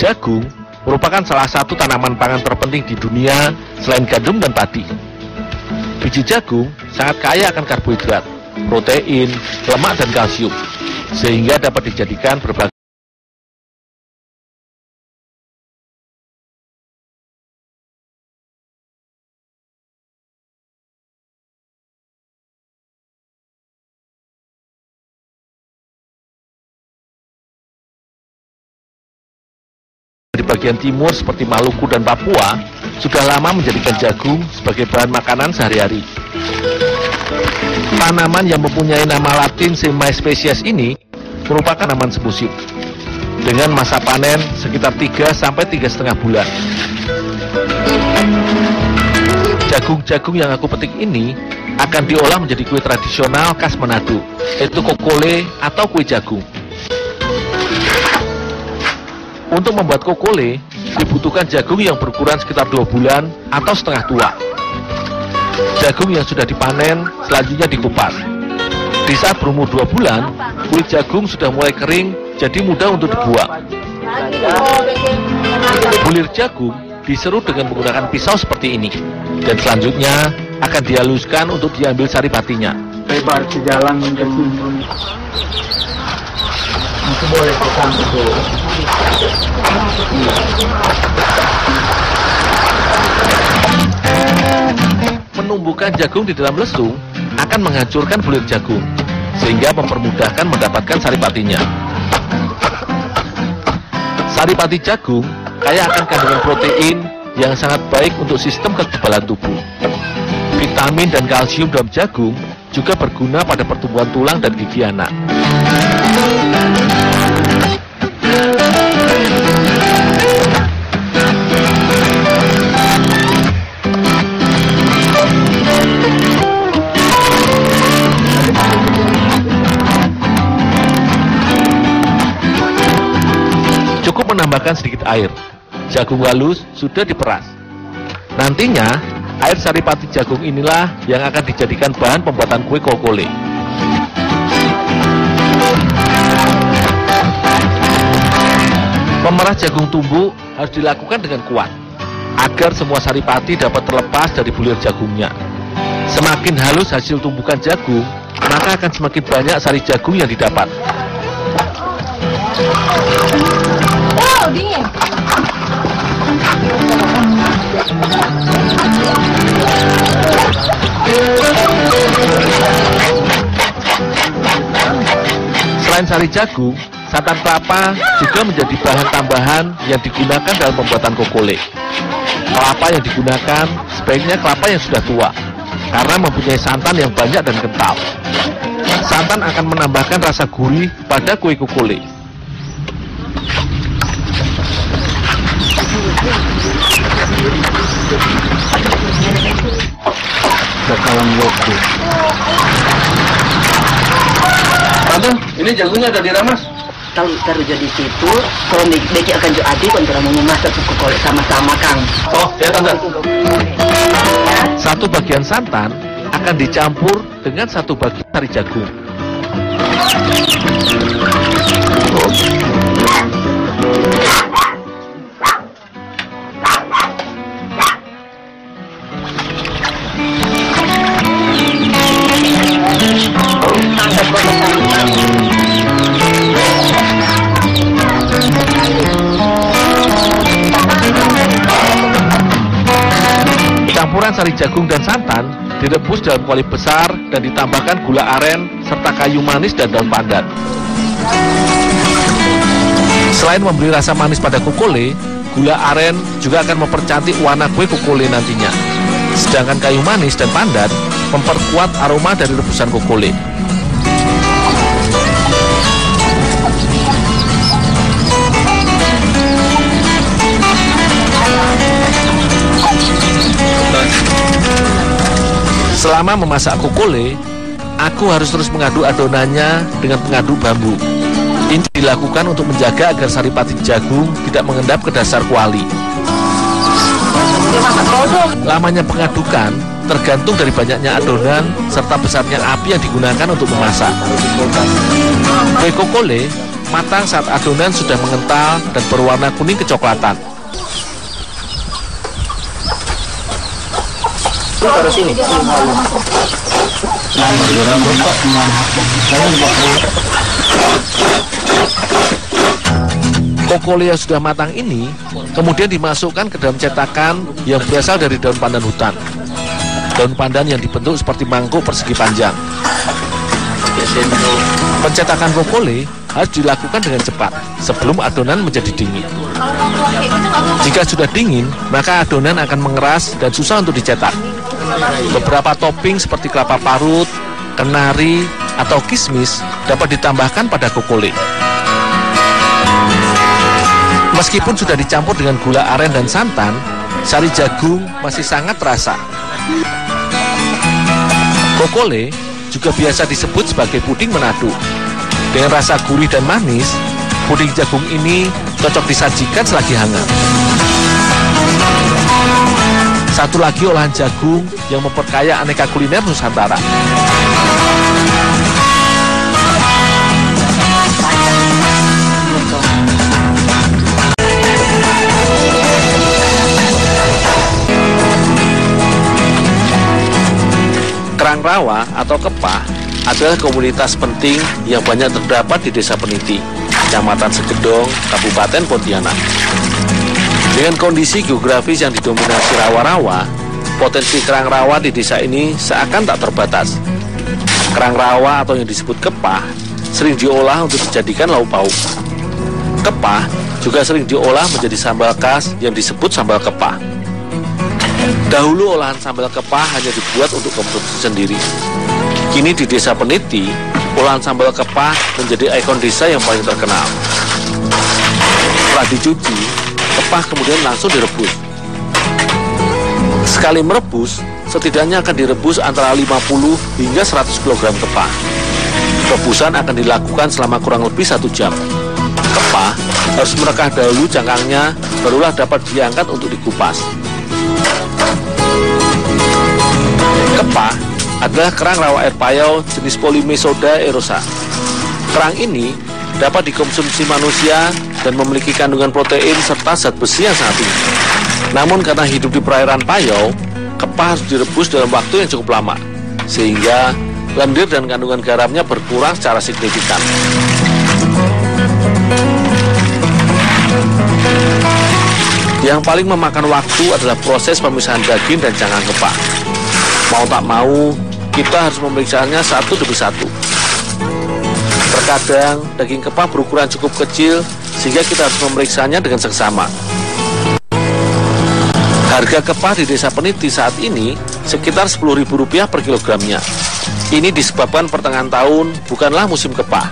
Jagung merupakan salah satu tanaman pangan terpenting di dunia selain gandum dan padi. Biji jagung sangat kaya akan karbohidrat, protein, lemak, dan kalsium, sehingga dapat dijadikan berbagai di bagian timur seperti Maluku dan Papua sudah lama menjadikan jagung sebagai bahan makanan sehari-hari. Tanaman yang mempunyai nama latin Sema spesies ini merupakan tanaman semusim dengan masa panen sekitar 3 sampai 3,5 bulan. Jagung-jagung yang aku petik ini akan diolah menjadi kue tradisional khas Manado, yaitu kokole atau kue jagung. Untuk membuat kokole, dibutuhkan jagung yang berukuran sekitar 2 bulan atau setengah tua. Jagung yang sudah dipanen selanjutnya dikupas. Di saat berumur 2 bulan, kulit jagung sudah mulai kering, jadi mudah untuk dibuang. Bulir jagung diserut dengan menggunakan pisau seperti ini, dan selanjutnya akan dihaluskan untuk diambil saripatinya. Lebar ke jalan itu boleh pegang itu. Menumbuhkan jagung di dalam lesung akan menghancurkan bulir jagung, sehingga mempermudahkan mendapatkan saripatinya. Saripati jagung kaya akan kandungan protein yang sangat baik untuk sistem kekebalan tubuh. Vitamin dan kalsium dalam jagung juga berguna pada pertumbuhan tulang dan gigi anak. Cukup menambahkan sedikit air. Jagung halus sudah diperas. Nantinya, air saripati jagung inilah yang akan dijadikan bahan pembuatan kue kokole. Memerah jagung tumbuk harus dilakukan dengan kuat, agar semua saripati dapat terlepas dari bulir jagungnya. Semakin halus hasil tumbukan jagung, maka akan semakin banyak sari jagung yang didapat. Wow, dingin. Selain sari jagung, santan kelapa juga menjadi bahan tambahan yang digunakan dalam pembuatan kokole. Kelapa yang digunakan sebaiknya kelapa yang sudah tua, karena mempunyai santan yang banyak dan kental. Santan akan menambahkan rasa gurih pada kue kokole. Bakalan waktu. Tante, ini jagungnya udah diramas. Kalau taruh jadi situ, kalau Beki akan jadi kontra mau memasak kokole sama-sama Kang. Oh, ya Tante. Satu bagian santan akan dicampur dengan satu bagian sari jagung. Campuran sari jagung dan santan direbus dalam kuali besar dan ditambahkan gula aren serta kayu manis dan daun pandan. Selain memberi rasa manis pada kokole, gula aren juga akan mempercantik warna kue kokole nantinya. Sedangkan kayu manis dan pandan memperkuat aroma dari rebusan kokole. Selama memasak kokole, aku harus terus mengaduk adonannya dengan pengaduk bambu. Ini dilakukan untuk menjaga agar saripati jagung tidak mengendap ke dasar kuali. Lamanya pengadukan tergantung dari banyaknya adonan serta besarnya api yang digunakan untuk memasak. Kue kokole matang saat adonan sudah mengental dan berwarna kuning kecoklatan. Taruh sini. Kokole yang sudah matang ini kemudian dimasukkan ke dalam cetakan yang berasal dari daun pandan hutan. Daun pandan yang dibentuk seperti mangkuk persegi panjang. Pencetakan kokole harus dilakukan dengan cepat sebelum adonan menjadi dingin. Jika sudah dingin, maka adonan akan mengeras dan susah untuk dicetak. Beberapa topping seperti kelapa parut, kenari, atau kismis dapat ditambahkan pada kokole. Meskipun sudah dicampur dengan gula aren dan santan, sari jagung masih sangat terasa. Kokole juga biasa disebut sebagai puding Manado. Dengan rasa gurih dan manis, puding jagung ini cocok disajikan selagi hangat. Satu lagi olahan jagung yang memperkaya aneka kuliner Nusantara. Kerang rawa atau kepah adalah komunitas penting yang banyak terdapat di Desa Peniti, Kecamatan Segedong, Kabupaten Pontianak. Dengan kondisi geografis yang didominasi rawa-rawa, potensi kerang rawa di desa ini seakan tak terbatas. Kerang rawa atau yang disebut kepah sering diolah untuk dijadikan lauk pauk. Kepah juga sering diolah menjadi sambal khas yang disebut sambal kepah. Dahulu olahan sambal kepah hanya dibuat untuk konsumsi sendiri. Kini di Desa Peniti, olahan sambal kepah menjadi ikon desa yang paling terkenal. Setelah dicuci, kepah kemudian langsung direbus. Sekali merebus, setidaknya akan direbus antara 50 hingga 100 kg kepah. Rebusan akan dilakukan selama kurang lebih 1 jam. Kepah harus merekah dahulu cangkangnya, barulah dapat diangkat untuk dikupas. Kepah adalah kerang rawa air payau jenis Polymesoda erosa. Kerang ini dapat dikonsumsi manusia dan memiliki kandungan protein serta zat besi yang sangat tinggi. Namun karena hidup di perairan payau, kepah harus direbus dalam waktu yang cukup lama, sehingga lendir dan kandungan garamnya berkurang secara signifikan. Yang paling memakan waktu adalah proses pemisahan daging dan cangkang kepah. Mau tak mau, kita harus memeriksanya satu demi satu. Terkadang, daging kepah berukuran cukup kecil, sehingga kita harus memeriksanya dengan seksama. Harga kepah di Desa Peniti saat ini sekitar Rp10.000 per kilogramnya. Ini disebabkan pertengahan tahun bukanlah musim kepah.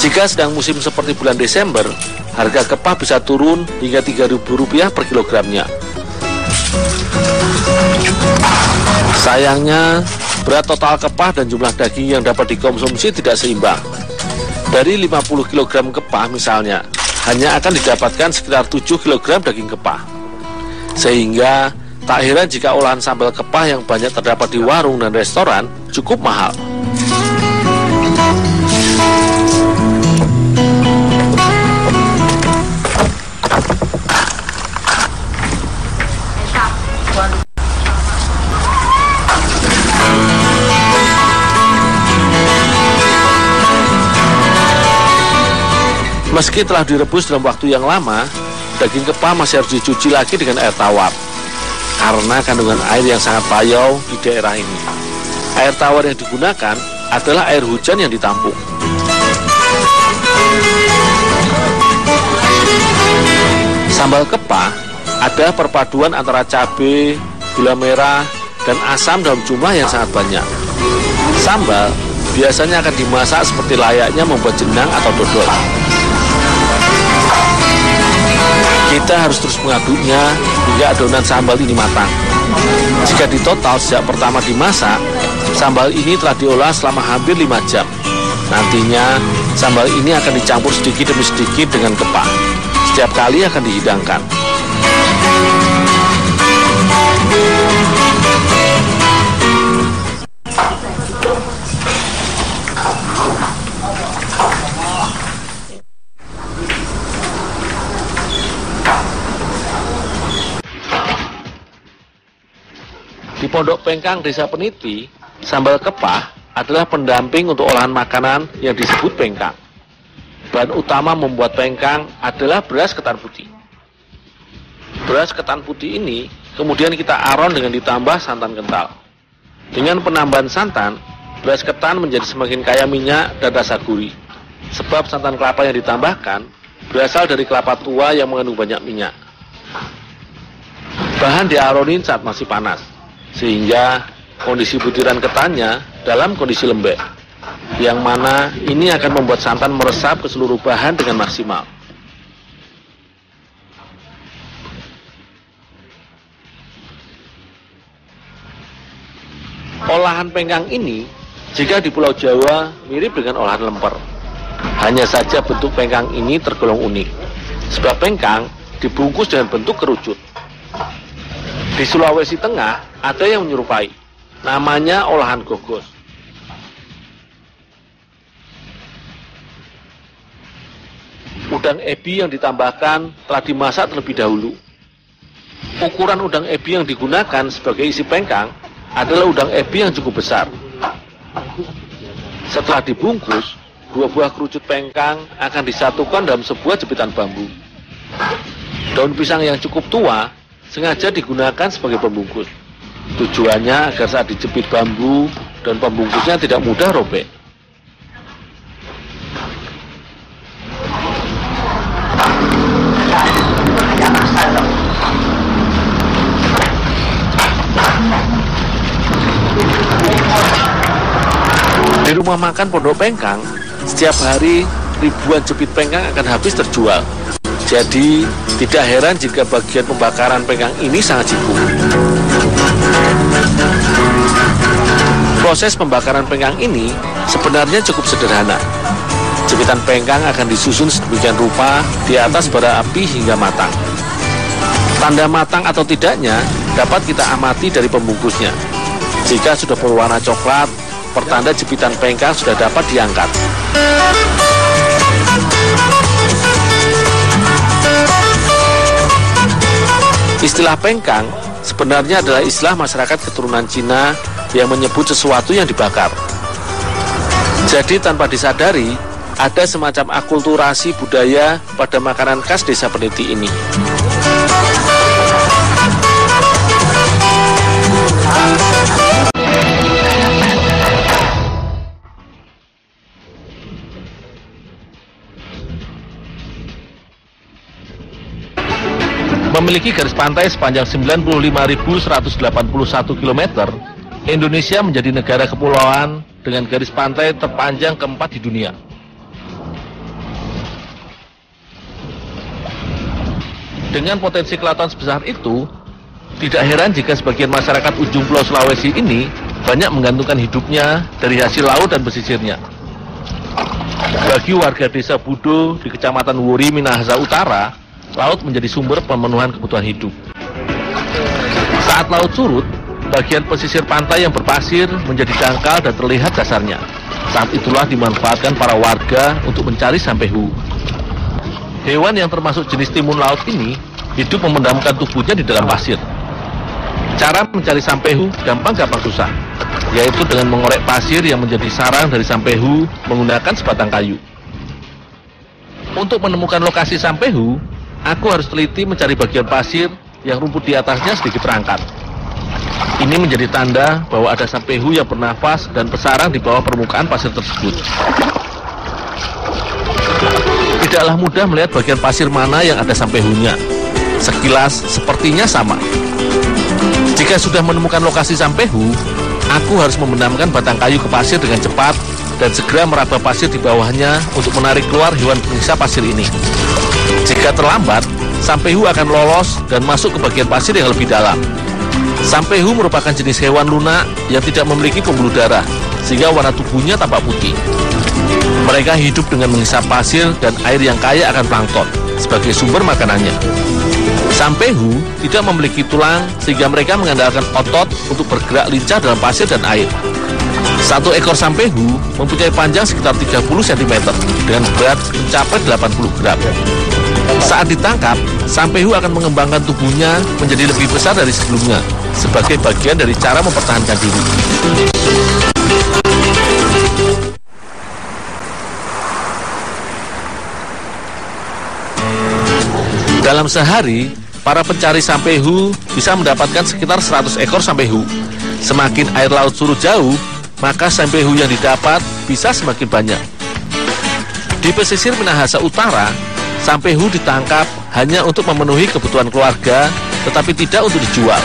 Jika sedang musim seperti bulan Desember, harga kepah bisa turun hingga Rp3.000 per kilogramnya. Sayangnya, berat total kepah dan jumlah daging yang dapat dikonsumsi tidak seimbang. Dari 50 kg kepah misalnya, hanya akan didapatkan sekitar 7 kg daging kepah. Sehingga, tak heran jika olahan sambal kepah yang banyak terdapat di warung dan restoran cukup mahal. Meski telah direbus dalam waktu yang lama, daging kepah masih harus dicuci lagi dengan air tawar karena kandungan air yang sangat payau di daerah ini. Air tawar yang digunakan adalah air hujan yang ditampung. Sambal kepah ada perpaduan antara cabai, gula merah, dan asam dalam jumlah yang sangat banyak. Sambal biasanya akan dimasak seperti layaknya membuat jenang atau dodol. Kita harus terus mengaduknya hingga adonan sambal ini matang. Jika ditotal sejak pertama dimasak, sambal ini telah diolah selama hampir 5 jam. Nantinya, sambal ini akan dicampur sedikit demi sedikit dengan kepah. Setiap kali akan dihidangkan. Pondok Pengkang Desa Peniti, sambal kepah adalah pendamping untuk olahan makanan yang disebut pengkang. Bahan utama membuat pengkang adalah beras ketan putih. Beras ketan putih ini kemudian kita aron dengan ditambah santan kental. Dengan penambahan santan, beras ketan menjadi semakin kaya minyak dan rasa gurih. Sebab santan kelapa yang ditambahkan berasal dari kelapa tua yang mengandung banyak minyak. Bahan diaronin saat masih panas, sehingga kondisi butiran ketannya dalam kondisi lembek, yang mana ini akan membuat santan meresap ke seluruh bahan dengan maksimal. Olahan pengkang ini jika di Pulau Jawa mirip dengan olahan lemper. Hanya saja bentuk pengkang ini tergolong unik, sebab pengkang dibungkus dengan bentuk kerucut. Di Sulawesi Tengah ada yang menyerupai, namanya olahan gogos. Udang ebi yang ditambahkan telah dimasak terlebih dahulu. Ukuran udang ebi yang digunakan sebagai isi pengkang adalah udang ebi yang cukup besar. Setelah dibungkus, dua buah kerucut pengkang akan disatukan dalam sebuah jepitan bambu. Daun pisang yang cukup tua sengaja digunakan sebagai pembungkus. Tujuannya agar saat dijepit bambu dan pembungkusnya tidak mudah robek. Di rumah makan Pondok Pengkang, setiap hari ribuan jepit pengkang akan habis terjual. Jadi, tidak heran jika bagian pembakaran pengkang ini sangat sibuk. Proses pembakaran pengkang ini sebenarnya cukup sederhana. Jepitan pengkang akan disusun sedemikian rupa di atas bara api hingga matang. Tanda matang atau tidaknya dapat kita amati dari pembungkusnya. Jika sudah berwarna coklat, pertanda jepitan pengkang sudah dapat diangkat. Istilah pengkang sebenarnya adalah istilah masyarakat keturunan Cina yang menyebut sesuatu yang dibakar. Jadi tanpa disadari, ada semacam akulturasi budaya pada makanan khas Desa Peniti ini. Memiliki garis pantai sepanjang 95.181 km, Indonesia menjadi negara kepulauan dengan garis pantai terpanjang keempat di dunia. Dengan potensi kelautan sebesar itu, tidak heran jika sebagian masyarakat ujung Pulau Sulawesi ini banyak menggantungkan hidupnya dari hasil laut dan pesisirnya. Bagi warga desa Budo di Kecamatan Wuri, Minahasa Utara, laut menjadi sumber pemenuhan kebutuhan hidup. Saat laut surut, bagian pesisir pantai yang berpasir menjadi dangkal dan terlihat dasarnya. Saat itulah dimanfaatkan para warga untuk mencari sampehu. Hewan yang termasuk jenis timun laut ini hidup memendamkan tubuhnya di dalam pasir. Cara mencari sampehu gampang-gampang susah, yaitu dengan mengorek pasir yang menjadi sarang dari sampehu menggunakan sebatang kayu. Untuk menemukan lokasi sampehu, aku harus teliti mencari bagian pasir yang rumput di atasnya sedikit terangkat. Ini menjadi tanda bahwa ada sampehu yang bernafas dan bersarang di bawah permukaan pasir tersebut. Tidaklah mudah melihat bagian pasir mana yang ada sampehunya. Sekilas sepertinya sama. Jika sudah menemukan lokasi sampehu, aku harus membenamkan batang kayu ke pasir dengan cepat dan segera meraba pasir di bawahnya untuk menarik keluar hewan penyiksa pasir ini. Jika terlambat, sampehu akan lolos dan masuk ke bagian pasir yang lebih dalam. Sampehu merupakan jenis hewan lunak yang tidak memiliki pembuluh darah, sehingga warna tubuhnya tampak putih. Mereka hidup dengan menghisap pasir dan air yang kaya akan plankton sebagai sumber makanannya. Sampehu tidak memiliki tulang, sehingga mereka mengandalkan otot untuk bergerak lincah dalam pasir dan air. Satu ekor sampehu mempunyai panjang sekitar 30 cm dengan berat mencapai 80 gram. Saat ditangkap, sampehu akan mengembangkan tubuhnya menjadi lebih besar dari sebelumnya sebagai bagian dari cara mempertahankan diri. Dalam sehari, para pencari sampehu bisa mendapatkan sekitar 100 ekor sampehu. Semakin air laut surut jauh, maka sampehu yang didapat bisa semakin banyak. Di pesisir Minahasa Utara, sampehu ditangkap hanya untuk memenuhi kebutuhan keluarga, tetapi tidak untuk dijual.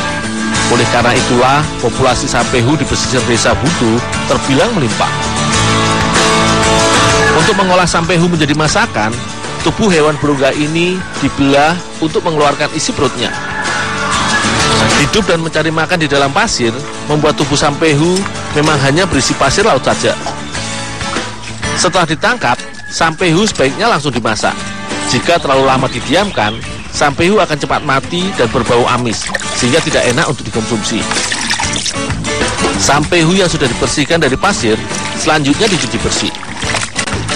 Oleh karena itulah, populasi sampehu di pesisir desa Butuh terbilang melimpah. Untuk mengolah sampehu menjadi masakan, tubuh hewan berungga ini dibelah untuk mengeluarkan isi perutnya. Hidup dan mencari makan di dalam pasir membuat tubuh sampehu memang hanya berisi pasir laut saja. Setelah ditangkap, sampehu sebaiknya langsung dimasak. Jika terlalu lama didiamkan, sampehu akan cepat mati dan berbau amis, sehingga tidak enak untuk dikonsumsi. Sampehu yang sudah dibersihkan dari pasir, selanjutnya dicuci bersih.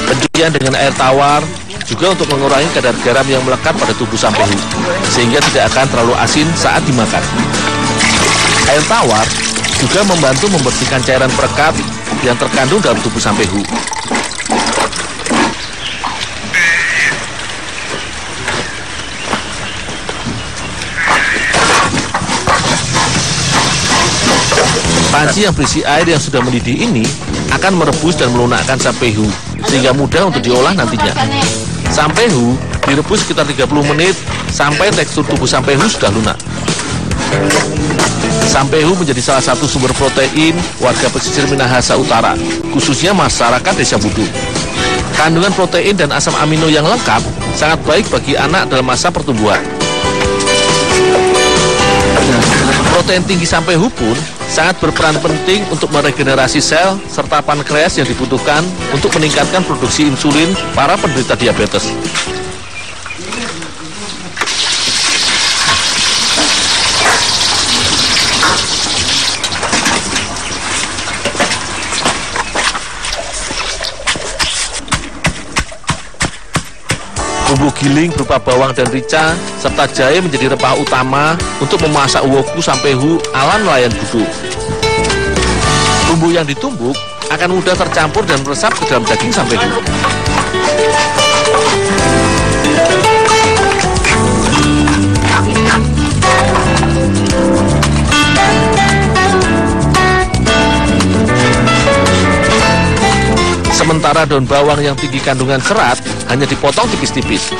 Pencucian dengan air tawar juga untuk mengurangi kadar garam yang melekat pada tubuh sampehu, sehingga tidak akan terlalu asin saat dimakan. Air tawar juga membantu membersihkan cairan perekat yang terkandung dalam tubuh sampehu. Panci yang berisi air yang sudah mendidih ini akan merebus dan melunakkan sampehu, sehingga mudah untuk diolah nantinya. Sampehu direbus sekitar 30 menit sampai tekstur tubuh sampehu sudah lunak. Sampehu menjadi salah satu sumber protein warga pesisir Minahasa Utara, khususnya masyarakat desa Butuh. Kandungan protein dan asam amino yang lengkap sangat baik bagi anak dalam masa pertumbuhan. Protein tinggi sampehu pun sangat berperan penting untuk meregenerasi sel serta pankreas yang dibutuhkan untuk meningkatkan produksi insulin para penderita diabetes. Bumbu giling berupa bawang dan rica serta jahe menjadi rempah utama untuk memasak woku sampehu ala nelayan Butuh. Bumbu yang ditumbuk akan mudah tercampur dan meresap ke dalam daging sampehu. Sementara daun bawang yang tinggi kandungan serat hanya dipotong tipis-tipis.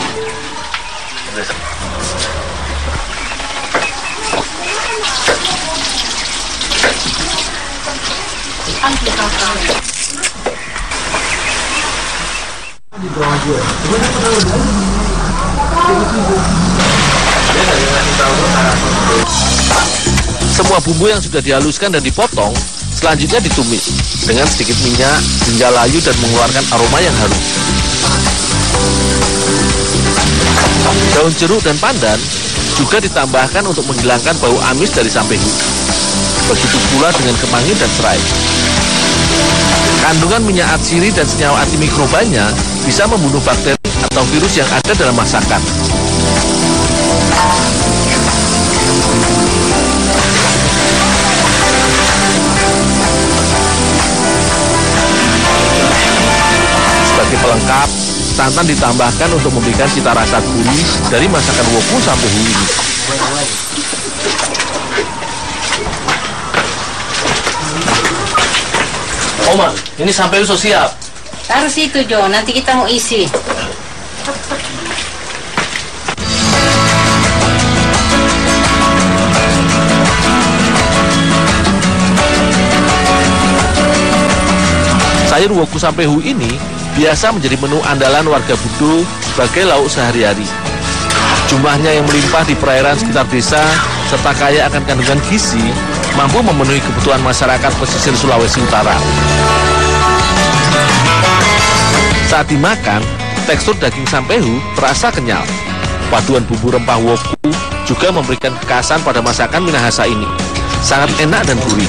Semua bumbu yang sudah dihaluskan dan dipotong selanjutnya ditumis dengan sedikit minyak hingga layu dan mengeluarkan aroma yang harum. Daun jeruk dan pandan juga ditambahkan untuk menghilangkan bau amis dari sampehu. Begitu pula dengan kemangi dan serai. Kandungan minyak atsiri dan senyawa antimikrobanya bisa membunuh bakteri atau virus yang ada dalam masakan. Sebagai pelengkap, santan ditambahkan untuk memberikan cita rasa gurih dari masakan woku sampehu ini. Oma, ini sampehu sudah siap. Taruh situ Jo, nanti kita mau isi. Sayur woku sampehu ini biasa menjadi menu andalan warga Butuh sebagai lauk sehari-hari. Jumlahnya yang melimpah di perairan sekitar desa serta kaya akan kandungan gizi mampu memenuhi kebutuhan masyarakat pesisir Sulawesi Utara. Saat dimakan, tekstur daging sampehu terasa kenyal. Paduan bumbu rempah woku juga memberikan kekhasan pada masakan Minahasa ini. Sangat enak dan gurih.